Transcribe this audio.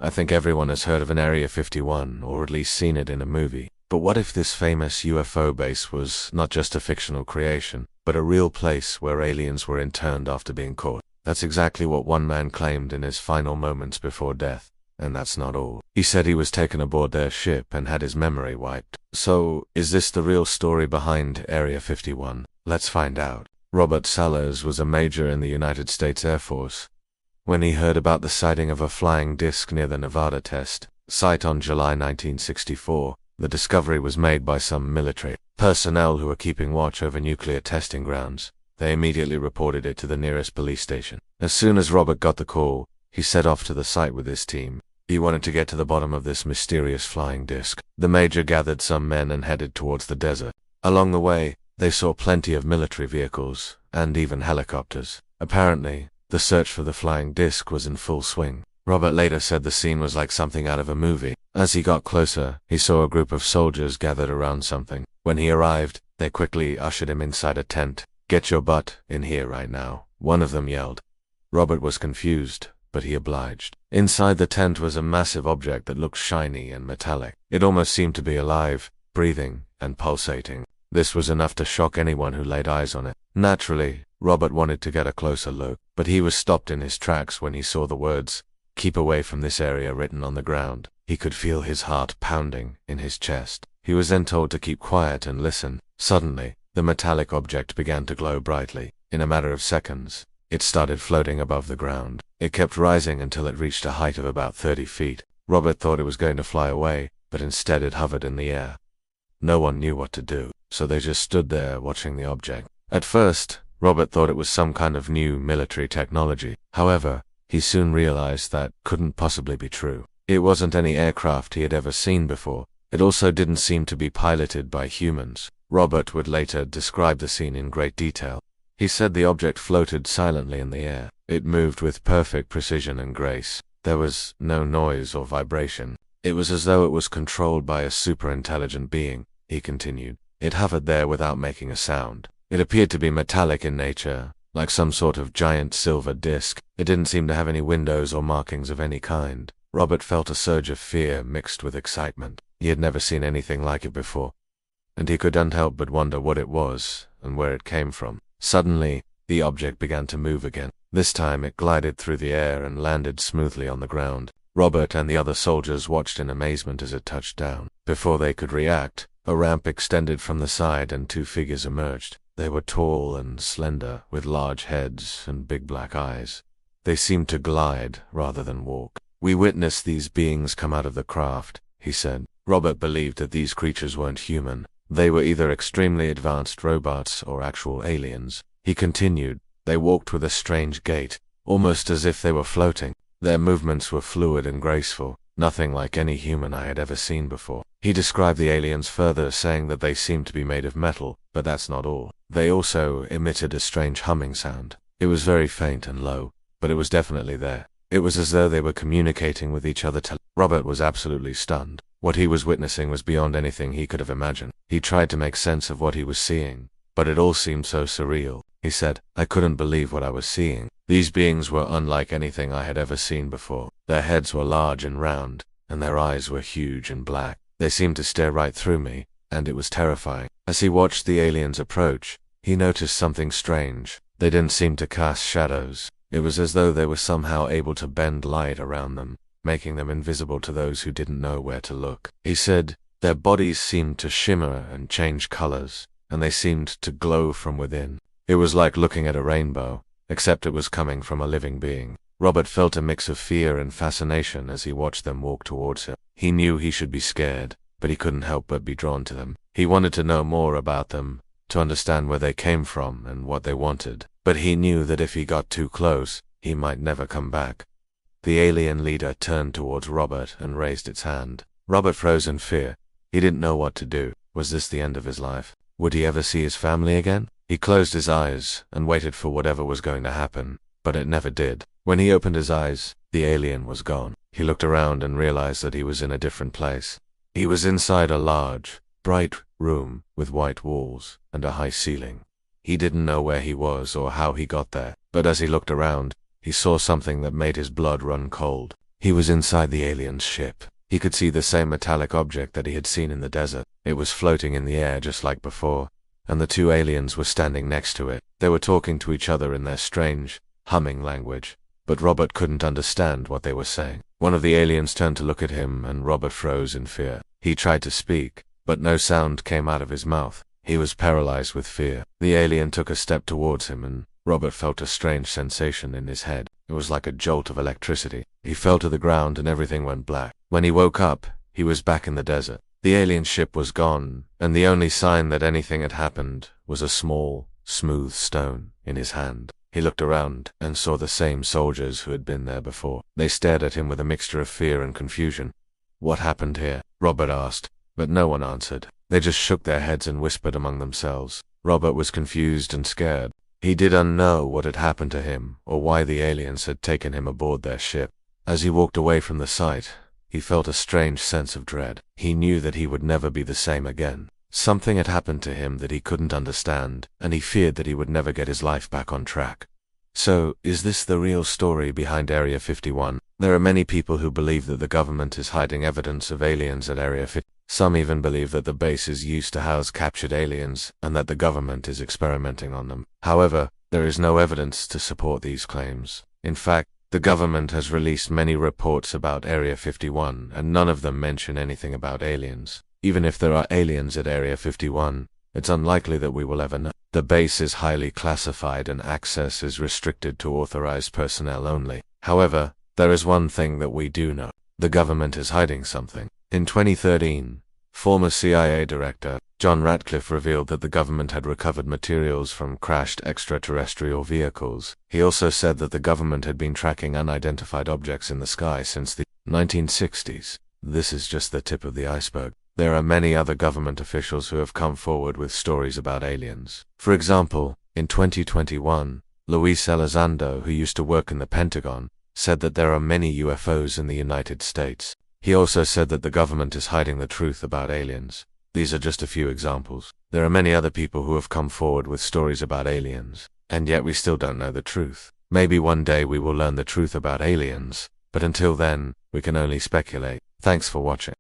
I think everyone has heard of an Area 51, or at least seen it in a movie. But what if this famous UFO base was not just a fictional creation, but a real place where aliens were interned after being caught? That's exactly what one man claimed in his final moments before death. And that's not all. He said he was taken aboard their ship and had his memory wiped. So, is this the real story behind Area 51? Let's find out. Robert Sellers was a major in the United States Air Force. When he heard about the sighting of a flying disc near the Nevada test site on July 1964, the discovery was made by some military personnel who were keeping watch over nuclear testing grounds. They immediately reported it to the nearest police station. As soon as Robert got the call, he set off to the site with his team. He wanted to get to the bottom of this mysterious flying disc. The major gathered some men and headed towards the desert. Along the way, they saw plenty of military vehicles, and even helicopters. Apparently, the search for the flying disc was in full swing. Robert later said the scene was like something out of a movie. As he got closer, he saw a group of soldiers gathered around something. When he arrived, they quickly ushered him inside a tent. "Get your butt in here right now," one of them yelled. Robert was confused, but he obliged. Inside the tent was a massive object that looked shiny and metallic. It almost seemed to be alive, breathing, and pulsating. This was enough to shock anyone who laid eyes on it. Naturally, Robert wanted to get a closer look, but he was stopped in his tracks when he saw the words, "Keep away from this area," written on the ground. He could feel his heart pounding in his chest. He was then told to keep quiet and listen. Suddenly, the metallic object began to glow brightly. In a matter of seconds, it started floating above the ground. It kept rising until it reached a height of about 30 feet. Robert thought it was going to fly away, but instead it hovered in the air. No one knew what to do, so they just stood there watching the object. At first, Robert thought it was some kind of new military technology. However, he soon realized that couldn't possibly be true. It wasn't any aircraft he had ever seen before. It also didn't seem to be piloted by humans. Robert would later describe the scene in great detail. He said the object floated silently in the air. It moved with perfect precision and grace. There was no noise or vibration. It was as though it was controlled by a super-intelligent being, he continued. It hovered there without making a sound. It appeared to be metallic in nature, like some sort of giant silver disc. It didn't seem to have any windows or markings of any kind. Robert felt a surge of fear mixed with excitement. He had never seen anything like it before, and he couldn't help but wonder what it was and where it came from. Suddenly, the object began to move again. This time it glided through the air and landed smoothly on the ground. Robert and the other soldiers watched in amazement as it touched down. Before they could react, a ramp extended from the side and two figures emerged. They were tall and slender, with large heads and big black eyes. They seemed to glide rather than walk. "We witnessed these beings come out of the craft," he said. Robert believed that these creatures weren't human. They were either extremely advanced robots or actual aliens. He continued, "They walked with a strange gait, almost as if they were floating. Their movements were fluid and graceful, nothing like any human I had ever seen before." He described the aliens further, saying that they seemed to be made of metal, but that's not all. They also emitted a strange humming sound. It was very faint and low, but it was definitely there. It was as though they were communicating with each other. Robert was absolutely stunned. What he was witnessing was beyond anything he could have imagined. He tried to make sense of what he was seeing, but it all seemed so surreal. He said, "I couldn't believe what I was seeing. These beings were unlike anything I had ever seen before. Their heads were large and round, and their eyes were huge and black. They seemed to stare right through me, and it was terrifying." As he watched the aliens approach, he noticed something strange. They didn't seem to cast shadows. It was as though they were somehow able to bend light around them, making them invisible to those who didn't know where to look. He said, "Their bodies seemed to shimmer and change colors, and they seemed to glow from within. It was like looking at a rainbow, except it was coming from a living being." Robert felt a mix of fear and fascination as he watched them walk towards him. He knew he should be scared, but he couldn't help but be drawn to them. He wanted to know more about them, to understand where they came from and what they wanted. But he knew that if he got too close, he might never come back. The alien leader turned towards Robert and raised its hand. Robert froze in fear. He didn't know what to do. Was this the end of his life? Would he ever see his family again? He closed his eyes and waited for whatever was going to happen, but it never did. When he opened his eyes, the alien was gone. He looked around and realized that he was in a different place. He was inside a large, bright room with white walls and a high ceiling. He didn't know where he was or how he got there, but as he looked around, he saw something that made his blood run cold. He was inside the alien's ship. He could see the same metallic object that he had seen in the desert. It was floating in the air just like before, and the two aliens were standing next to it. They were talking to each other in their strange, humming language, but Robert couldn't understand what they were saying. One of the aliens turned to look at him, and Robert froze in fear. He tried to speak, but no sound came out of his mouth. He was paralyzed with fear. The alien took a step towards him, and Robert felt a strange sensation in his head. It was like a jolt of electricity. He fell to the ground and everything went black. When he woke up, he was back in the desert. The alien ship was gone, and the only sign that anything had happened was a small, smooth stone in his hand. He looked around and saw the same soldiers who had been there before. They stared at him with a mixture of fear and confusion. "What happened here?" Robert asked, but no one answered. They just shook their heads and whispered among themselves. Robert was confused and scared. He didn't know what had happened to him or why the aliens had taken him aboard their ship. As he walked away from the site, he felt a strange sense of dread. He knew that he would never be the same again. Something had happened to him that he couldn't understand, and he feared that he would never get his life back on track. So, is this the real story behind Area 51? There are many people who believe that the government is hiding evidence of aliens at Area 51. Some even believe that the base is used to house captured aliens and that the government is experimenting on them. However, there is no evidence to support these claims. In fact, the government has released many reports about Area 51, and none of them mention anything about aliens. Even if there are aliens at Area 51, it's unlikely that we will ever know. The base is highly classified and access is restricted to authorized personnel only. However, there is one thing that we do know. The government is hiding something. In 2013, former CIA Director John Ratcliffe revealed that the government had recovered materials from crashed extraterrestrial vehicles. He also said that the government had been tracking unidentified objects in the sky since the 1960s. This is just the tip of the iceberg. There are many other government officials who have come forward with stories about aliens. For example, in 2021, Luis Elizondo, who used to work in the Pentagon, said that there are many UFOs in the United States. He also said that the government is hiding the truth about aliens. These are just a few examples. There are many other people who have come forward with stories about aliens, and yet we still don't know the truth. Maybe one day we will learn the truth about aliens, but until then, we can only speculate. Thanks for watching.